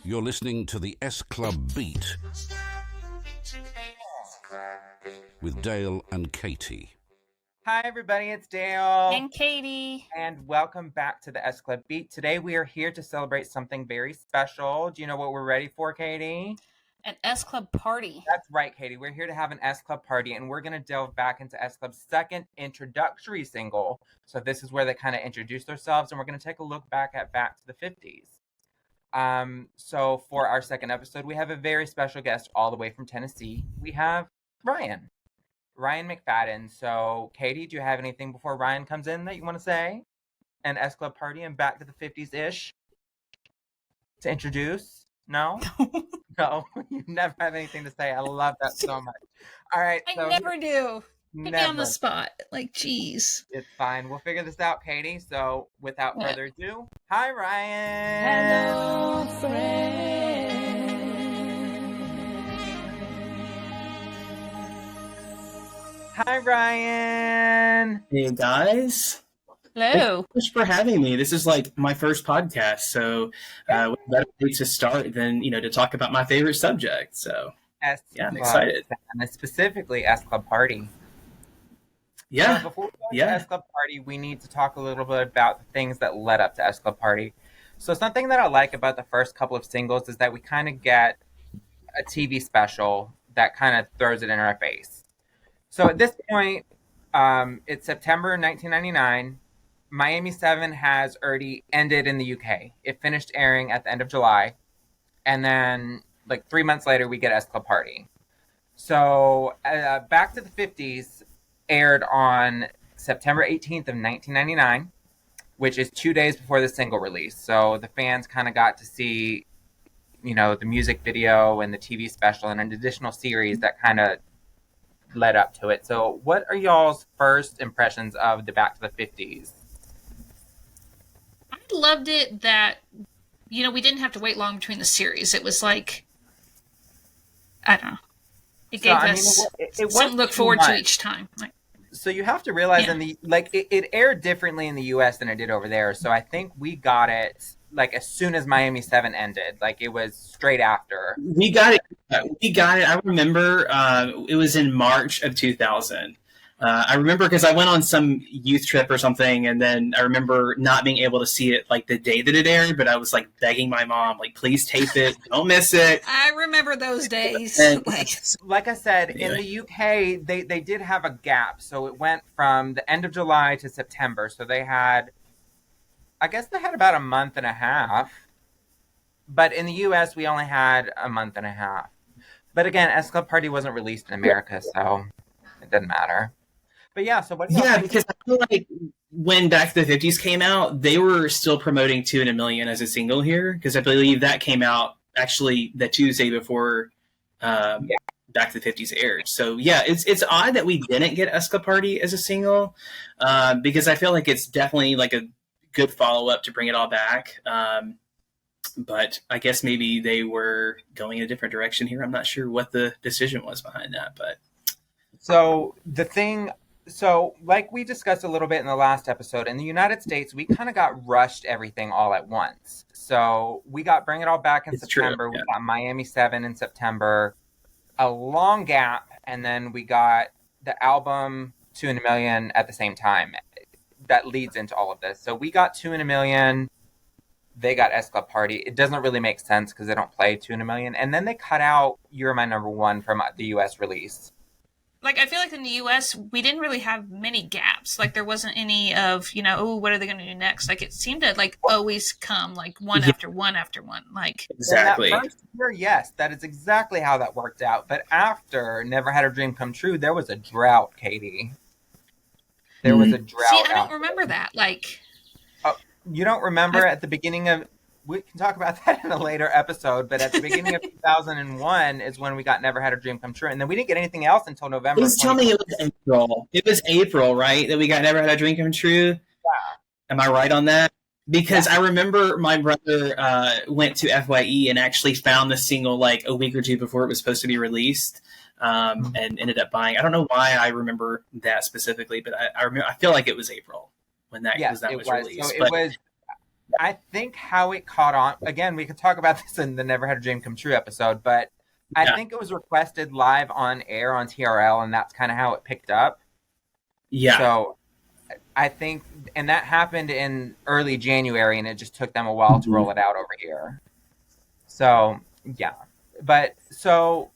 You're listening to the SClubBeat with Dale and Katey. Hi everybody, it's Dale. And Katey. And welcome back to the SClubBeat. Today we are here to celebrate something very special. Do you know what we're ready for, Katey? An S-Club party. That's right, Katey. We're here to have an S-Club party, and we're going to delve back into S-Club's second introductory single. So this is where they kind of introduce themselves, and we're going to take a look back to the 50s. So for our second episode, we have a very special guest all the way from Tennessee. We have Ryan McFadden. So, Katey, do you have anything before Ryan comes in that you want to say? An S-Club party and back to the 50s-ish to introduce? No? No, you never have anything to say. I love that so much. All right. I never do. Put me on the spot. Like, geez. It's fine. We'll figure this out, Katey. So, without further ado, hi, Ryan. Hello, friend. Hi, Ryan. Hey, guys. Hello. Thanks so much for having me. This is like my first podcast, so what better way to start than, to talk about my favorite subject. So, I'm excited. And specifically, S-Club Party. Yeah. So before we go to S-Club Party, we need to talk a little bit about the things that led up to S-Club Party. So something that I like about the first couple of singles is that we kind of get a TV special that kind of throws it in our face. So at this point, it's September 1999. Miami 7 has already ended in the UK. It finished airing at the end of July. And then, 3 months later, we get S-Club Party. So, Back to the 50s aired on September 18th of 1999, which is 2 days before the single release. So, the fans kind of got to see, the music video and the TV special and an additional series that kind of led up to it. So, what are y'all's first impressions of the Back to the 50s? I loved it that, we didn't have to wait long between the series. It was like, I don't know. It gave us something to look forward to each time. So you have to realize it aired differently in the US than it did over there. So I think we got it as soon as Miami 7 ended. It was straight after. We got it. I remember it was in March of 2000. I remember because I went on some youth trip or something, and then I remember not being able to see it the day that it aired, but I was begging my mom, please tape it, don't miss it. I remember those days. And, like I said, anyway. In the UK, they did have a gap, so it went from the end of July to September. So they had about a month and a half, but in the US, we only had a month and a half. But again, S-Club Party wasn't released in America, so it didn't matter. But so what do you think? Because I feel like when Back to the 50s came out, they were still promoting 2 in a Million as a single here, because I believe that came out actually the Tuesday before Back to the 50s aired. So it's odd that we didn't get S-Club Party as a single, because I feel like it's definitely a good follow-up to bring it all back. But I guess maybe they were going in a different direction here. I'm not sure what the decision was behind that, but So like we discussed a little bit in the last episode, in the United States, we kind of got rushed everything all at once. So we got Bring It All Back in September. We got Miami 7 in September, a long gap, and then we got the album 2 in a Million at the same time. That leads into all of this. So we got 2 in a Million. They got S-Club Party. It doesn't really make sense because they don't play 2 in a Million. And then they cut out You're My Number One from the U.S. release. I feel like in the U.S., we didn't really have many gaps. There wasn't any of, what are they going to do next? It seemed to, always come, one after one after one. Exactly. In that first year, yes, that is exactly how that worked out. But after Never Had a Dream Come True, there was a drought, Katey. There was a drought. See, I don't remember that. Oh, you don't remember at the beginning of... We can talk about that in a later episode, but at the beginning of 2001 is when we got Never Had a Dream Come True. And then we didn't get anything else until November. Please tell me it was April. It was April, right? That we got Never Had a Dream Come True? Yeah. Am I right on that? Because I remember my brother went to FYE and actually found the single a week or two before it was supposed to be released, and ended up buying. I don't know why I remember that specifically, but I feel like it was April when that was released. So it was I think how it caught on, again, we could talk about this in the Never Had a Dream Come True episode, but I think it was requested live on air on TRL, and that's kind of how it picked up. Yeah. So I think, and that happened in early January, and it just took them a while to roll it out over here. So, yeah. But, so...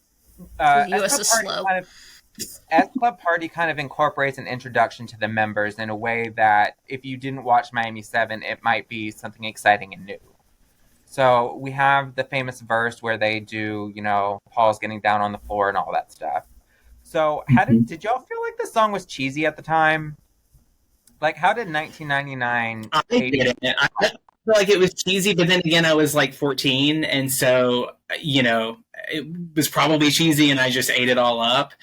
the US is slow. SClub Party kind of incorporates an introduction to the members in a way that if you didn't watch Miami 7, it might be something exciting and new. So we have the famous verse where they do, Paul's getting down on the floor and all that stuff. So did y'all feel like the song was cheesy at the time? Like, how did 1999... I didn't. I feel like it was cheesy, but then again, I was like 14, and so, it was probably cheesy, and I just ate it all up.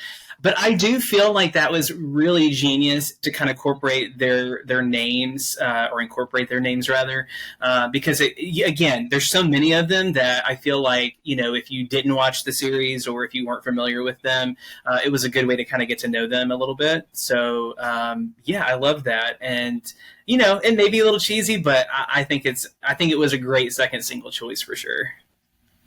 But I do feel like that was really genius to kind of incorporate their names, or incorporate their names rather, because again, there's so many of them that I feel like, if you didn't watch the series or if you weren't familiar with them, it was a good way to kind of get to know them a little bit. So I love that, and it may be a little cheesy, but I think it was a great second single choice for sure.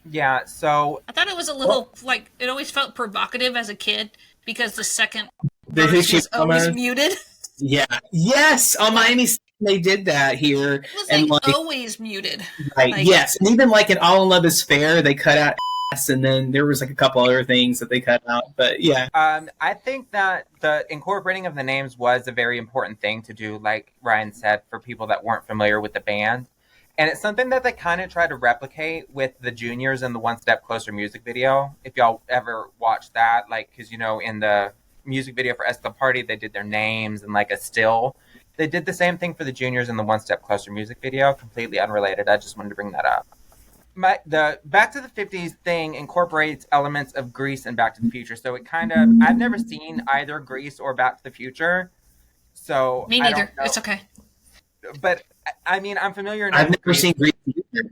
Yeah, so I thought it was a little it always felt provocative as a kid because the second verse was always muted. Yeah. Yes, on Miami they did that here. It was always muted. Right. Yes, and even in All in Love Is Fair, they cut out ass, and then there was a couple other things that they cut out. But yeah, I think that the incorporating of the names was a very important thing to do, like Ryan said, for people that weren't familiar with the band. And it's something that they kind of try to replicate with the juniors in the One Step Closer music video. If y'all ever watched that, because, in the music video for SClub Party, they did their names and a still. They did the same thing for the juniors in the One Step Closer music video, completely unrelated. I just wanted to bring that up. The Back to the 50s thing incorporates elements of Grease and Back to the Future. So it I've never seen either Grease or Back to the Future. So me neither. It's okay. But I mean, I'm familiar enough. I've never seen Grease either.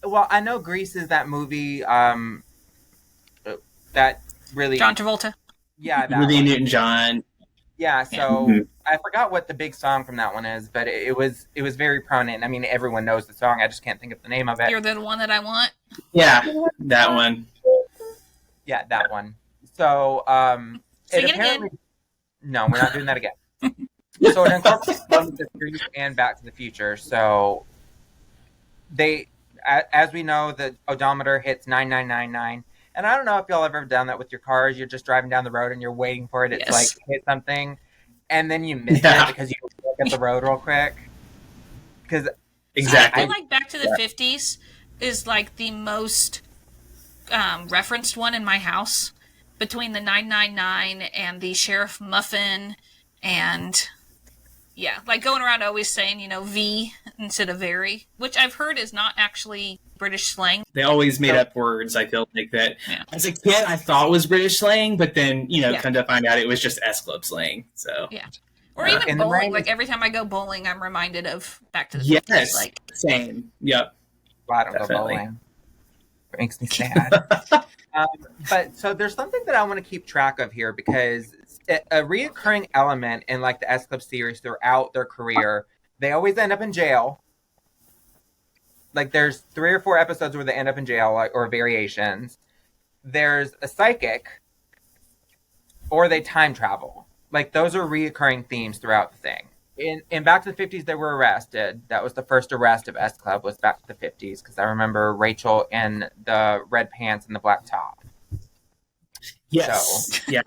Well, I know Grease is that movie that really... John Travolta. Yeah, that Olivia one. Newton-John. Yeah, so I forgot what the big song from that one is, but it was very prominent. I mean, everyone knows the song. I just can't think of the name of it. You're the one that I want? Yeah, that one. Yeah, that one. So, Sing it again. No, we're not doing that again. So it incorporates both the Grease and Back to the Future. So they, as we know, the odometer hits 9999. And I don't know if y'all ever done that with your cars. You're just driving down the road and you're waiting for it to hit something, and then you miss it because you look at the road real quick. Because exactly, I feel like Back to the 50s is the most referenced one in my house, between the 999 and the Sheriff Muffin, and going around always saying, V instead of very, which I've heard is not actually British slang. They always made up words, I feel like that. Yeah. As a kid, I thought it was British slang, but then, come to find out it was just S-Club slang. So yeah. Or even bowling. Every time I go bowling, I'm reminded of Back to the 50s. Yes, same. Yep. Well, I don't go bowling. It makes me sad. But so there's something that I want to keep track of here, because a reoccurring element in the S-Club series throughout their career, they always end up in jail. There's 3 or 4 episodes where they end up in jail, or variations. There's a psychic, or they time travel. Those are reoccurring themes throughout the thing. In Back to the 50s, they were arrested. That was the first arrest of S-Club, was Back to the 50s, because I remember Rachel in the red pants and the black top. Yes. So, yeah.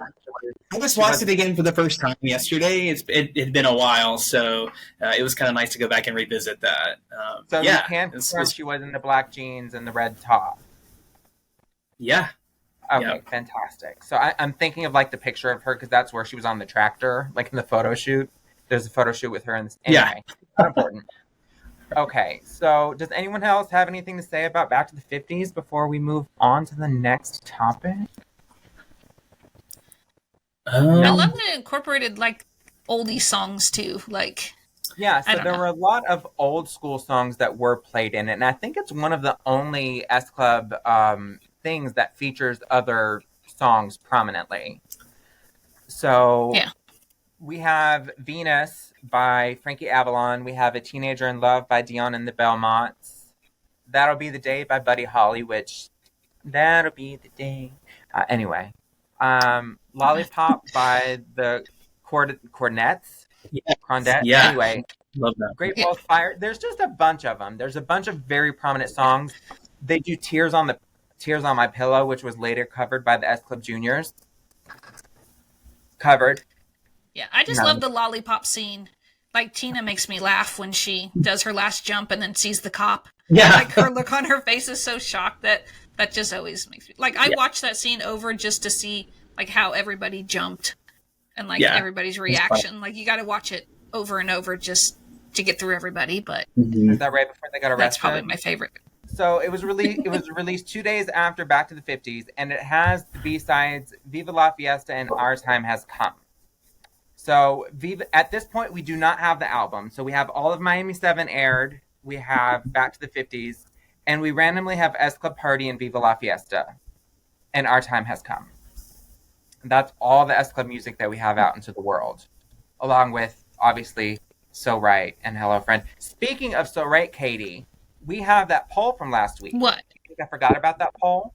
I just watched it again for the first time yesterday. It had been a while, so it was kind of nice to go back and revisit that. So you can confirm she was in the black jeans and the red top. Yeah. Okay, fantastic. So I'm thinking of the picture of her, because that's where she was on the tractor, in the photo shoot. There's a photo shoot with her in this. Anyway, not important. Okay, so does anyone else have anything to say about Back to the 50s before we move on to the next topic? I love that it incorporated oldie songs too. Yeah, so there were a lot of old school songs that were played in it, and I think it's one of the only S-Club things that features other songs prominently. So We have Venus by Frankie Avalon. We have A Teenager in Love by Dion and the Belmonts. That'll Be the Day by Buddy Holly, which that'll be the day. Anyway, Lollipop by the Cornettes. Yeah. Crondettes. Yeah. Anyway, Love that. Great Balls Fire. There's just a bunch of them. There's a bunch of very prominent songs. They do Tears on My Pillow, which was later covered by the S Club Juniors. Covered. Yeah, I just love the lollipop scene. Like, Tina makes me laugh when she does her last jump and then sees the cop. Yeah. Like, her look on her face is so shocked that just always makes me... Like, I watched that scene over just to see, like, how everybody jumped and, like, everybody's reaction. Like, you got to watch it over and over just to get through everybody, but... Is that right before they got arrested? That's probably my favorite. So it was released 2 days after Back to the 50's, and it has the B-sides Viva La Fiesta and Our Time Has Come. So at this point, we do not have the album. So we have all of Miami 7 aired. We have Back to the 50's. And we randomly have S Club Party and Viva La Fiesta. And Our Time Has Come. And that's all the S Club music that we have out into the world. Along with, obviously, So Right and Hello Friend. Speaking of So Right, Katey, we have that poll from last week. What? I think I forgot about that poll.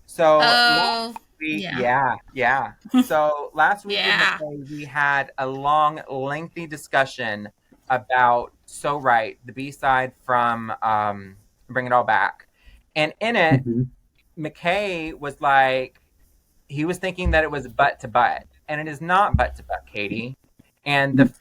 So... Yeah. So last week we had a long, lengthy discussion about So Right, the B-side from Bring It All Back. And in it, McKay was like, he was thinking that it was butt to butt. And it is not butt to butt, Katey. And the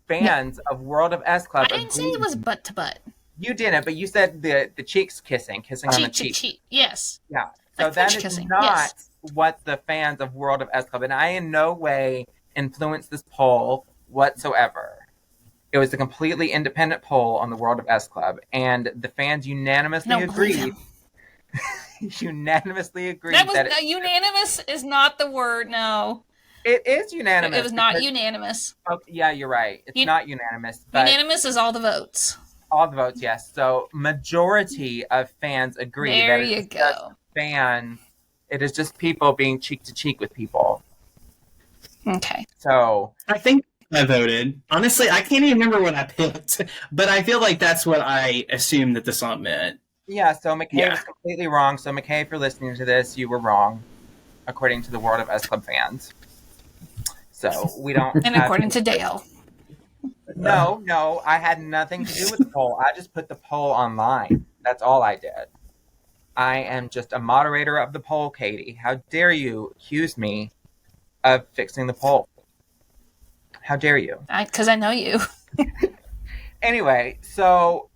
fans of World of S Club... I didn't say it was butt to butt. You didn't, but you said the cheeks kissing on the cheek. Cheek, yes. Yeah. So like that is kissing. not... Yes. what the fans of World of S Club, and I in no way influenced this poll whatsoever. It was a completely independent poll on the World of S Club, and the fans unanimously agreed. Unanimously agreed that unanimous is not the word. No, it is unanimous. It was not unanimous. Oh, yeah, you're right. It's not unanimous. But unanimous is all the votes. All the votes, yes. So majority of fans agree. There you go. Fans. It is just people being cheek to cheek with people. Okay. So I think I voted. Honestly, I can't even remember what I picked, but I feel like that's what I assumed that the song meant. Yeah, so McKay was completely wrong. So McKay, if you're listening to this, you were wrong, according to the World of S Club fans. So we don't... And according to Dale. No, I had nothing to do with the poll. I just put the poll online. That's all I did. I am just a moderator of the poll, Katey. How dare you accuse me of fixing the poll? How dare you? Because I know you. Anyway, so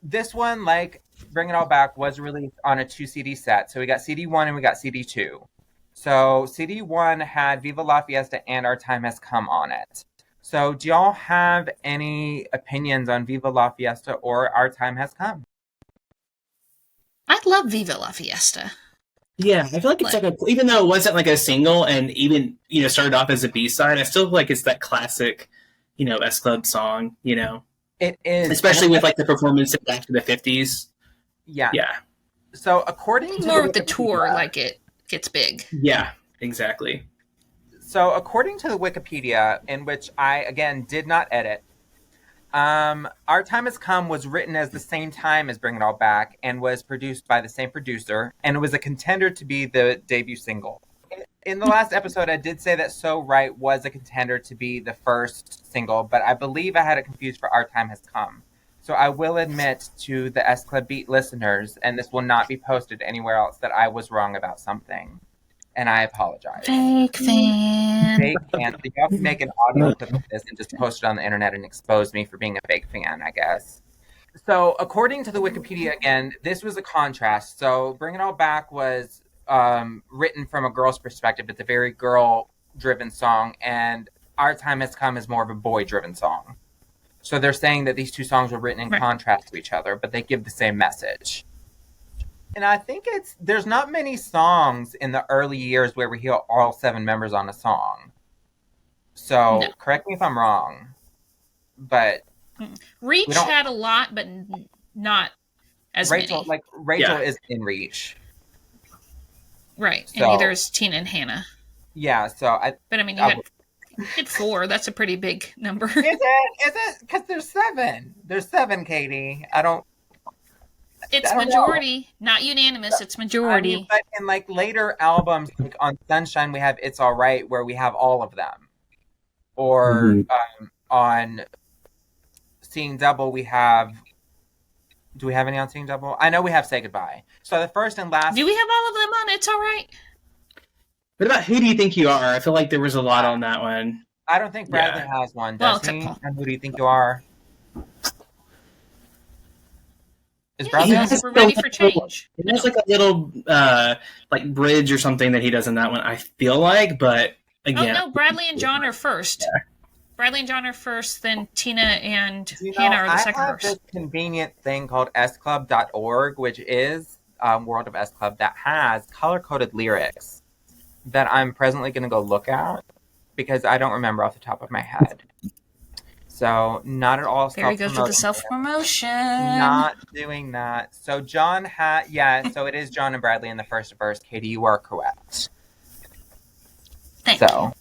this one, like Bring It All Back, was released on a 2 CD set. So we got CD1 and we got CD2. So CD1 had Viva La Fiesta and Our Time Has Come on it. So do y'all have any opinions on Viva La Fiesta or Our Time Has Come? I love Viva La Fiesta. Yeah, I feel like it's like even though it wasn't like a single and even, started off as a B-side, I still feel like it's that classic, S Club song, It is. Especially with like the performance of Back to the 50's. Yeah. Yeah. So according to... More with the tour, like it gets big. Yeah, exactly. So according to the Wikipedia, in which I, again, did not edit, Our Time Has Come was written as the same time as Bring It All Back and was produced by the same producer, and it was a contender to be the debut single. In the last episode, I did say that So Right was a contender to be the first single, but I believe I had it confused for Our Time Has Come. So I will admit to the SClubBeat listeners, and this will not be posted anywhere else, that I was wrong about something. And I apologize. Fake fan. Fake fan. So y'all can make an audio clip of this and just post it on the internet and expose me for being a fake fan, I guess. So according to the Wikipedia, again, this was a contrast. So Bring It All Back was written from a girl's perspective. It's a very girl-driven song. And Our Time Has Come is more of a boy-driven song. So they're saying that these two songs were written in contrast to each other, but they give the same message. And I think there's not many songs in the early years where we hear all 7 members on a song. So correct me if I'm wrong, but Reach had a lot, but not as Rachel, many. Rachel is in Reach, right? So, and neither is Tina and Hannah. Yeah, so But I mean, you had Hit 4. That's a pretty big number. Is it? Because there's 7. There's 7, Katey. It's I don't majority, not unanimous. It's majority. I mean, but in like later albums, like on Sunshine, we have "It's All Right," where we have all of them. Or on Seeing Double, we have. Do we have any on Seeing Double? I know we have "Say Goodbye." So the first and last. Do we have all of them on "It's All Right"? What about Who Do You Think You Are? I feel like there was a lot on that one. I don't think Bradley has one, does he? Paul. And Who Do You Think You Are? Is Yeah, Bradley he's super ready for change. It has like a little like bridge or something that he does in that one, I feel like, but again. Oh no, Bradley and John are first. Yeah. Bradley and John are first, then Tina and Hannah are the second I have verse. this convenient thing called SClub.org, which is World of S Club, that has color-coded lyrics that I'm presently going to go look at because I don't remember off the top of my head. So, not at all There he goes with the self-promotion. self-promotion. Not doing that. So, John so it is John and Bradley in the first verse. Katey, you are correct. Thank you. So,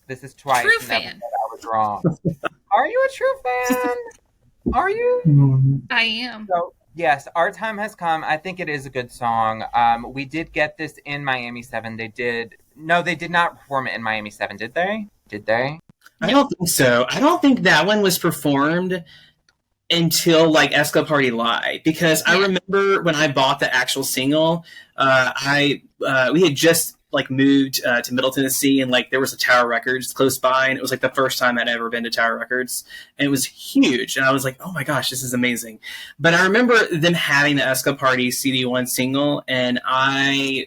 this is twice. True and that fan. I was wrong. Are you a true fan? Are you? I am. So, yes, Our Time Has Come. I think it is a good song. We did get this in Miami 7. They did not perform it in Miami 7, did they? Did they? I don't think so. I don't think that one was performed until like SClub Party Live, because I remember when I bought the actual single, we had just like moved to Middle Tennessee, and like there was a Tower Records close by, and it was like the first time I'd ever been to Tower Records, and it was huge, and I was like, oh my gosh, this is amazing. But I remember them having the SClub Party CD1 single, and I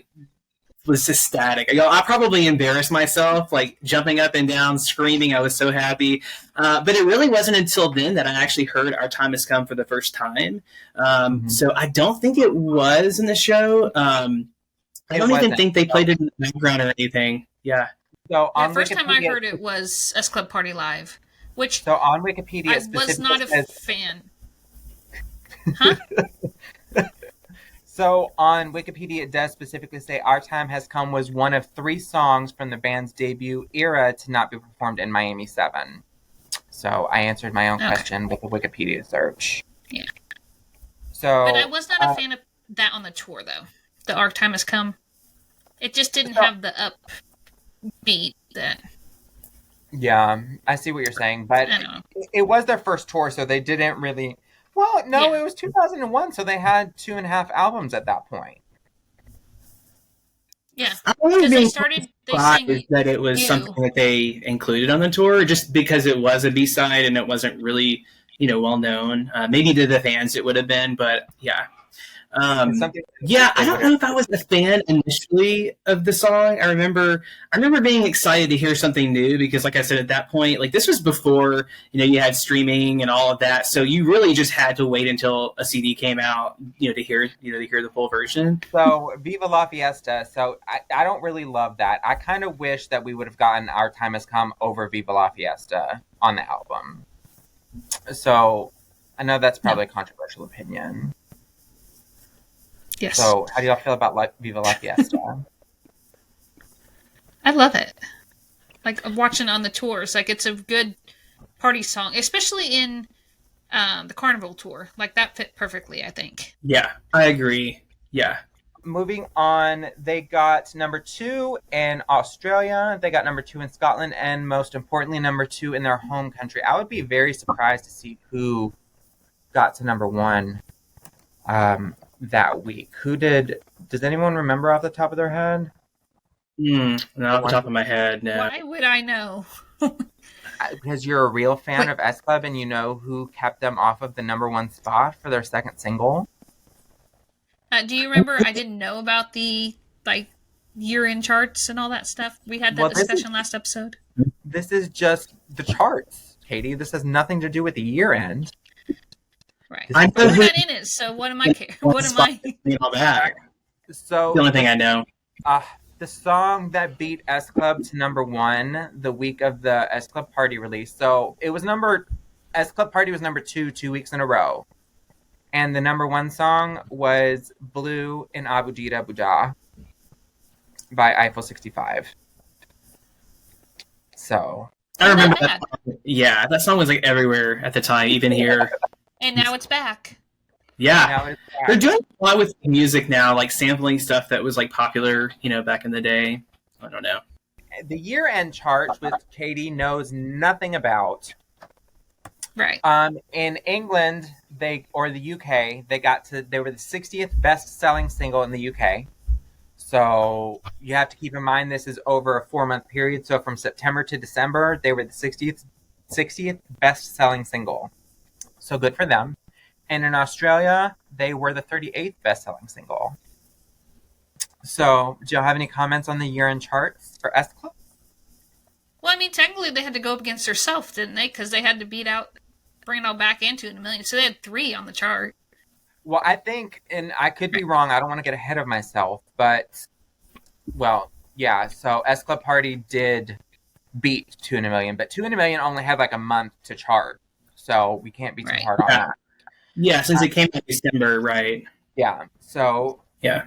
was ecstatic. I probably embarrassed myself, like jumping up and down, screaming. I was so happy. But it really wasn't until then that I actually heard Our Time Has Come for the first time. So I don't think it was in the show. I don't even think they played it in the background or anything. Yeah. So The first time I heard it was SClub Party Live, which so on Wikipedia I was not a fan. Huh? So on Wikipedia, it does specifically say Our Time Has Come was one of 3 songs from the band's debut era to not be performed in Miami 7. So I answered my own question with a Wikipedia search. Yeah. So, but I was not a fan of that on the tour, though. The Our Time Has Come. It just didn't have the upbeat that... Yeah, I see what you're saying. But it was their first tour, so they didn't really... Well, no, It was 2001, so they had 2.5 albums at that point. Yeah, because they started. They sang that it was something that they included on the tour, just because it was a B-side and it wasn't really, well known. Maybe to the fans it would have been, but yeah. I don't know if I was a fan initially of the song. I remember being excited to hear something new because, like I said, at that point, like this was before you had streaming and all of that, so you really just had to wait until a CD came out, to hear the full version. So Viva La Fiesta. So I don't really love that. I kind of wish that we would have gotten Our Time Has Come over Viva La Fiesta on the album. So I know that's probably a controversial opinion. Yes. So, how do y'all feel about Viva La Fiesta? I love it. Like, I'm watching on the tours. Like, it's a good party song, especially in the Carnival tour. Like, that fit perfectly, I think. Yeah, I agree. Yeah. Moving on, they got number 2 in Australia. They got number 2 in Scotland, and most importantly, number 2 in their home country. I would be very surprised to see who got to number 1. That week. Does anyone remember off the top of their head? Not off the top of my head, no. Why would I know? Because you're a real fan of S Club and you know who kept them off of the number 1 spot for their second single. Do you remember I didn't know about the year-end charts and all that stuff? We had that discussion last episode. This is just the charts, Katey. This has nothing to do with the year-end. Right. I'm not in it, so what am I care? What am I? All that. So the only thing I know. The song that beat S Club to number 1 the week of the S Club Party release. So it was S Club Party was number 2 weeks in a row, and the number 1 song was "Blue in Abu Dida Buja" by Eiffel 65. So I remember Not that song. Yeah, that song was like everywhere at the time, even here. And now it's back. Yeah. now it's They're back. doing a lot with music now, like sampling stuff that was like popular, back in the day. I don't know. The year-end chart, which Katey knows nothing about. Right. In England, the UK, they were the 60th best-selling single in the UK. So you have to keep in mind this is over a 4-month period. So from September to December, they were the 60th best-selling single. So good for them. And in Australia, they were the 38th best-selling single. So do y'all have any comments on the year-end charts for S Club? Well, I mean, technically they had to go up against themselves, didn't they? Because they had to bring it all back into 2 in a million. So they had 3 on the chart. Well, I think, and I could be wrong, I don't want to get ahead of myself, but, well, yeah, so S Club Party did beat 2 in a million, but 2 in a million only had like a month to chart, so we can't be too hard on that. Yeah, since it came in December, right? Yeah, so, Yeah.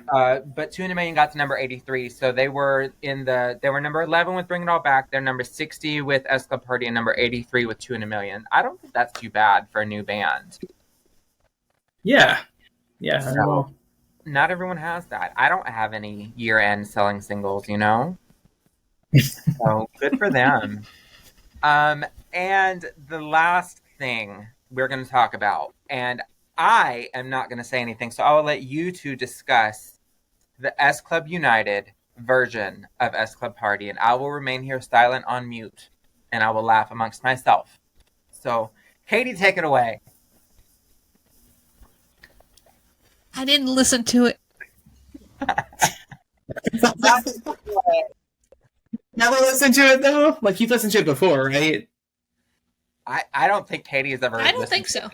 but 2 in a million got to number 83, so they were number 11 with Bring It All Back, they're number 60 with S Club Party, and number 83 with 2 in a million. I don't think that's too bad for a new band. Yeah. Yeah. So, not everyone has that. I don't have any year-end selling singles, So good for them. And the last thing we're going to talk about, and I am not going to say anything, so I will let you two discuss the S Club United version of S Club Party, and I will remain here silent on mute, and I will laugh amongst myself. So, Katey, take it away. I didn't listen to it. Never listened to it though. Like you've listened to it before, right? I don't think Katey has ever. I don't think so.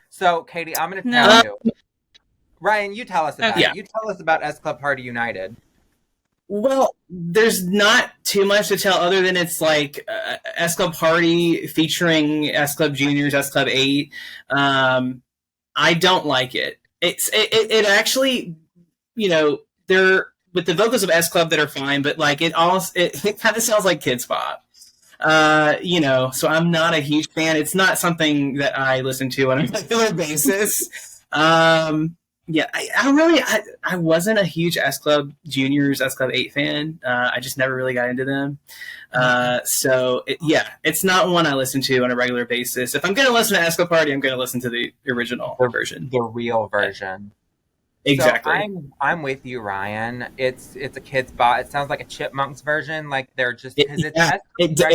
So, Katey, I'm going to tell you. Ryan, you tell us about Yeah. it. You tell us about S Club Party United. Well, there's not too much to tell other than it's like S Club Party featuring S Club Juniors, S Club 8. I don't like it. It actually, they're with the vocals of S Club that are fine, but like it kind of sounds like Kids Pop. So I'm not a huge fan. It's not something that I listen to on a regular basis. I wasn't a huge S Club Juniors, S Club 8 fan. I just never really got into them. It's not one I listen to on a regular basis. If I'm going to listen to S Club Party, I'm going to listen to the original version. The real version. Exactly. So I'm with you, Ryan. It's a Kids Bop. It sounds like a Chipmunks version. Like they're just because it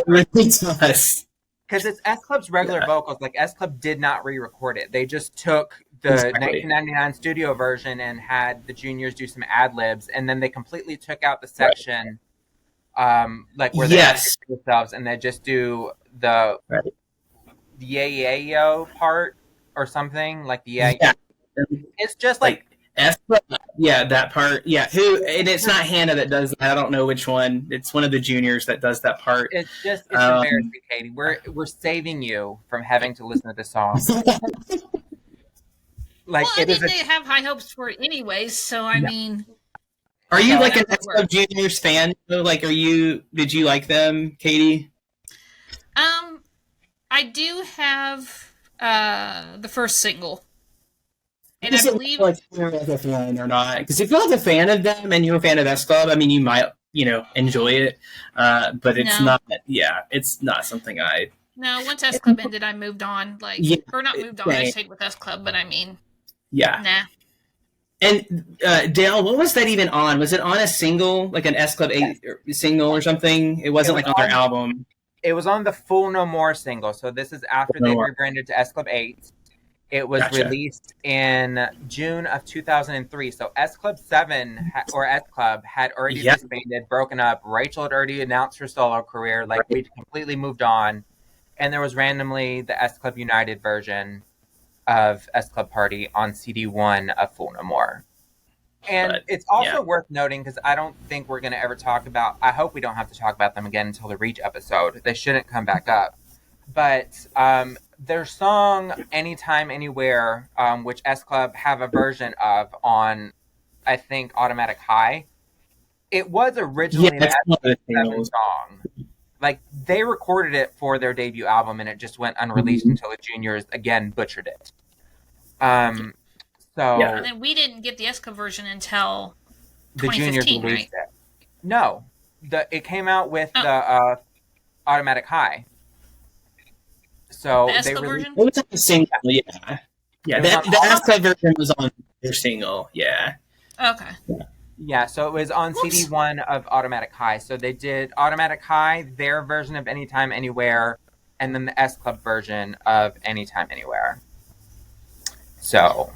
really does. Because it's S Club's regular vocals. Like S Club did not re-record it. They just took the 1999 studio version and had the juniors do some ad libs, and then they completely took out the section, where they introduce themselves, and they just do the yayo part or something like the yeah. It's just like that part. Yeah, and it's not Hannah that does that. I don't know which one. It's one of the juniors that does that part. It's embarrassing, Katey. We're saving you from having to listen to this song. They have high hopes for it anyways, so I mean. Are you like an S Club Juniors fan? Like, did you like them, Katey? I do have the first single. And I believe like you're like a fan or not, because if you're like a fan of them and you're a fan of S Club, I mean, you might enjoy it, but it's not. Yeah, it's not something I. No, once S Club ended, I moved on. Or not moved on. I stayed with S Club, but I mean, nah. And Dale, what was that even on? Was it on a single, like an S Club 8 single or something? It wasn't on their album. It was on the Fool No More single. So this is after they rebranded to S Club 8. It was released in June of 2003. So S Club 7 or S Club had already disbanded, broken up. Rachel had already announced her solo career. We'd completely moved on. And there was randomly the S Club United version of S Club Party on CD1 of Fool No More. And it's also worth noting, because I don't think we're going to ever talk about, I hope we don't have to talk about them again until the Reach episode. They shouldn't come back up. But their song Anytime, Anywhere, which S Club have a version of on, I think, Automatic High, it was originally an S Club song. Like, they recorded it for their debut album, and it just went unreleased until the juniors again butchered it. And then we didn't get the S Club version until the juniors released right? it. No, it came out with the Automatic High. So the S they Club released version. It was on the single, yeah. The S Club version was on their single, yeah. Okay. Yeah, so it was on CD1 of Automatic High. So they did Automatic High, their version of Anytime Anywhere, and then the S Club version of Anytime Anywhere. So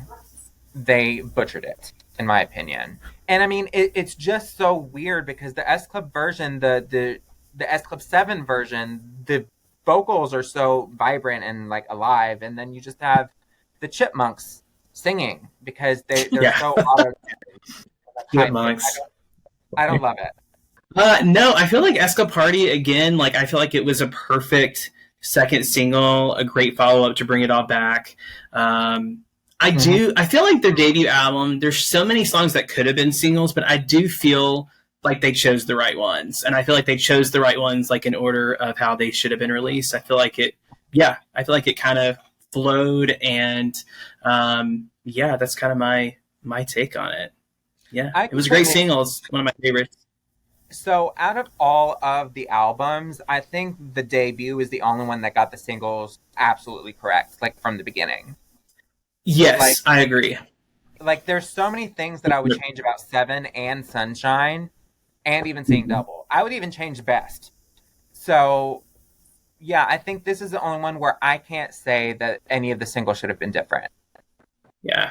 they butchered it, in my opinion. And I mean, it's just so weird because the S Club version, the S Club 7 version, the vocals are so vibrant and like alive, and then you just have the Chipmunks singing because they're so auto. Chipmunks. I don't love it. No, I feel like S Club Party again. Like I feel like it was a perfect second single, a great follow up to bring it all back. I feel like their debut album, there's so many songs that could have been singles, but I do feel like they chose the right ones. And I feel like they chose the right ones, like in order of how they should have been released. I feel like it kind of flowed, and that's kind of my take on it. Yeah, it was a great single. It's one of my favorites. So out of all of the albums, I think the debut is the only one that got the singles absolutely correct, like from the beginning. Yes, I agree. Like, there's so many things that I would change about 7 and Sunshine, and even Seeing Double. I would even change Best. So, yeah, I think this is the only one where I can't say that any of the singles should have been different. Yeah.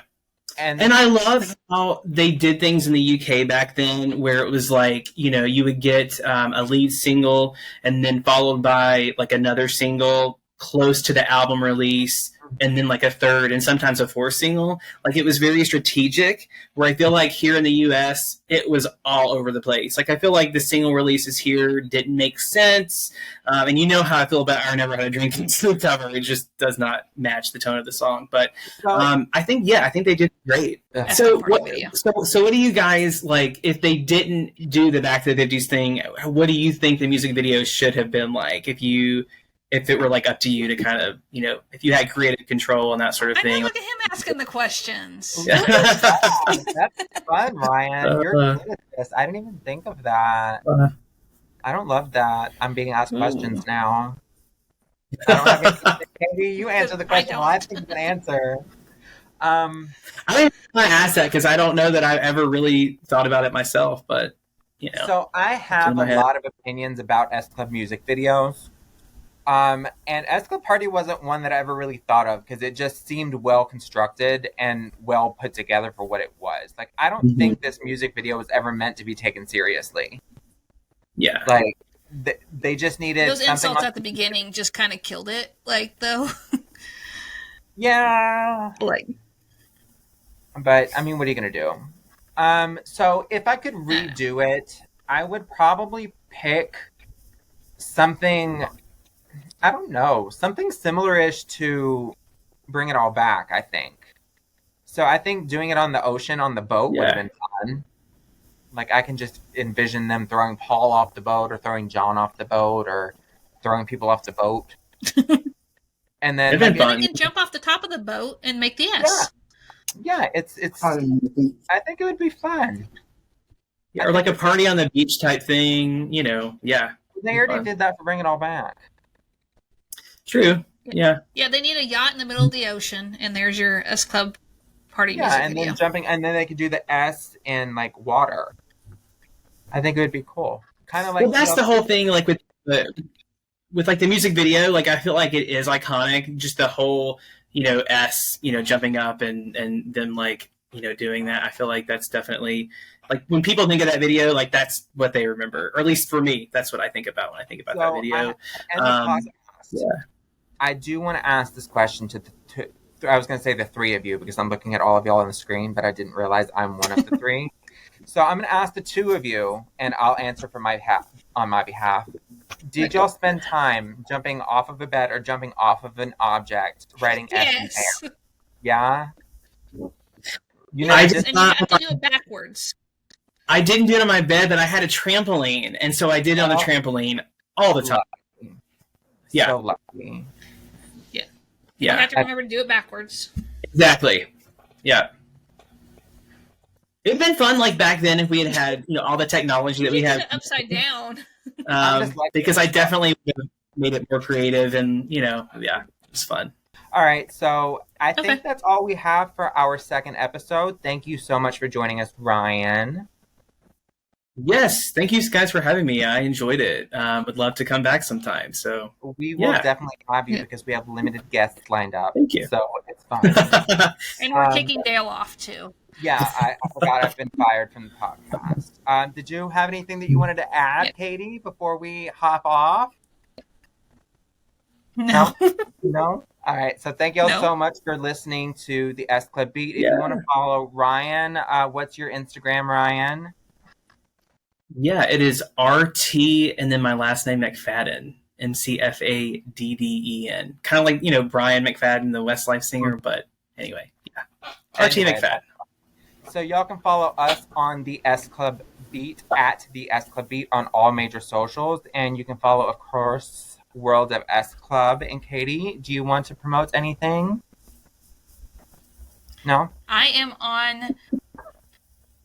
And I love how they did things in the UK back then where it was like, you would get a lead single and then followed by like another single close to the album release, and then like a third and sometimes a fourth single. Like it was very strategic, where I feel like here in the US, it was all over the place. Like I feel like the single releases here didn't make sense. And you know how I feel about I Never Had a Drink and Sleep Cover. It just does not match the tone of the song. But I think they did great. So what do you guys like, if they didn't do the Back to the 50s thing, what do you think the music video should have been like if it were like up to you to kind of, if you had creative control and that sort of thing? Look at him asking the questions. Yeah. That's fun, Ryan. You're good at this. I didn't even think of that. I don't love that. I'm being asked questions now. I don't have anything. Katey, you answer the question. I think of an answer. I didn't ask that because I don't know that I've ever really thought about it myself, but So I have a lot of opinions about S Club music videos. And S Club Party wasn't one that I ever really thought of because it just seemed well constructed and well put together for what it was. Like, I don't think this music video was ever meant to be taken seriously. Yeah. Like, they just needed those something insults at the beginning just kind of killed it, like, though. Yeah. Like. But, I mean, what are you going to do? So if I could redo it, I would probably pick something... I don't know. Something similar-ish to Bring It All Back, I think. So I think doing it on the ocean, on the boat, would have been fun. Like, I can just envision them throwing Paul off the boat, or throwing John off the boat, or throwing people off the boat. And then they can jump off the top of the boat and make the S. Yeah, it's. I think it would be fun. Yeah, or like a party on the beach type thing, yeah. They already did that for Bring It All Back. True. Yeah. Yeah, they need a yacht in the middle of the ocean, and there's your S Club Party music and video. then jumping, and then they could do the S in like water. I think it would be cool. Kind of like. Well, that's the whole thing. Like with like the music video, like I feel like it is iconic. Just the whole, S, jumping up and then like doing that. I feel like that's definitely like when people think of that video, like that's what they remember, or at least for me, that's what I think about when I think about that video. I do want to ask this question to I was going to say the three of you because I'm looking at all of y'all on the screen, but I didn't realize I'm one of the three. So I'm going to ask the two of you, and I'll answer on my behalf. Did y'all spend time jumping off of a bed or jumping off of an object, writing S in there? Yeah? You have to do it backwards. I didn't do it on my bed, but I had a trampoline, and so I did it on the trampoline. all the time. Lucky. Yeah. So lucky. Yeah. Yeah. You have to remember to do it backwards. Exactly. Yeah. It'd been fun, like back then, if we had all the technology that we You did have. it upside down. Because I definitely would have made it more creative, and yeah, it was fun. All right, so I think Okay. that's all we have for our second episode. Thank you so much for joining us, Ryan. Yes, thank you guys for having me. I enjoyed it. Would love to come back sometime. So We will Yeah. definitely have you Yeah. because we have limited guests lined up. Thank you. So it's fine. And we're Um, kicking Dale off, too. Yeah, I forgot I've been fired from the podcast. Did you have anything that you wanted to add, Katie, before we hop off? No. No? All right. So thank you all No. so much for listening to the SClubBeat. If you want to follow Ryan, what's your Instagram, Ryan? Yeah, it is RT and then my last name McFadden. McFadden. Kind of like, Brian McFadden, the Westlife singer, but anyway, yeah. RT Anyway, McFadden. So y'all can follow us on the SClubBeat at the SClubBeat on all major socials, and you can follow, of course, World of S Club. And Katie, do you want to promote anything? No? I am on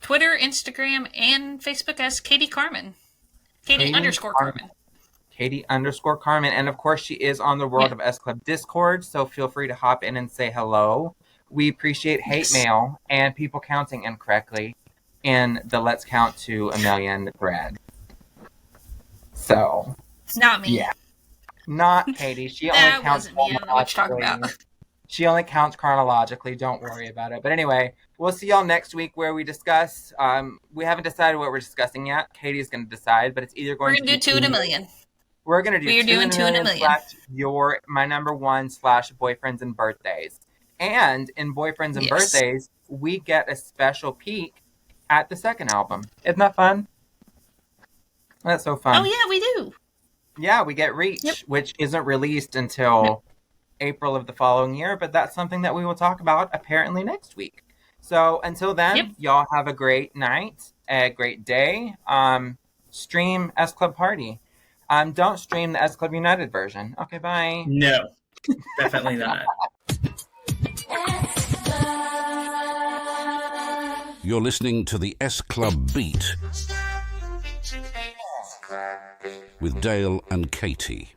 Twitter, Instagram, and Facebook as Katie Carmen. Katie _ Carmen. Katie _ Carmen. And of course, she is on the World of S Club Discord, so feel free to hop in and say hello. We appreciate hate mail and people counting incorrectly in the Let's Count to a Million thread. So, Not me. yeah. Not Katie. She only That counts wasn't me. I don't know what you're talking chronologically. about. She only counts chronologically. Don't worry about it. But anyway, we'll see y'all next week where we discuss. We haven't decided what we're discussing yet. Katie's going to decide, but it's either We're going going to do 2 in a million. We're going to do We are doing 2 in a million. Your my number one / boyfriends and birthdays. And in boyfriends and Yes. birthdays, we get a special peek at the second album. Isn't that fun? That's so fun. Oh, yeah, we do. Yeah, we get Reach, which isn't released until April of the following year, but that's something that we will talk about apparently next week. So until then, y'all have a great night, a great day. Stream S Club Party. Don't stream the S Club United version. Okay, bye. No, definitely not. You're listening to the SClubBeat with Dale and Katey.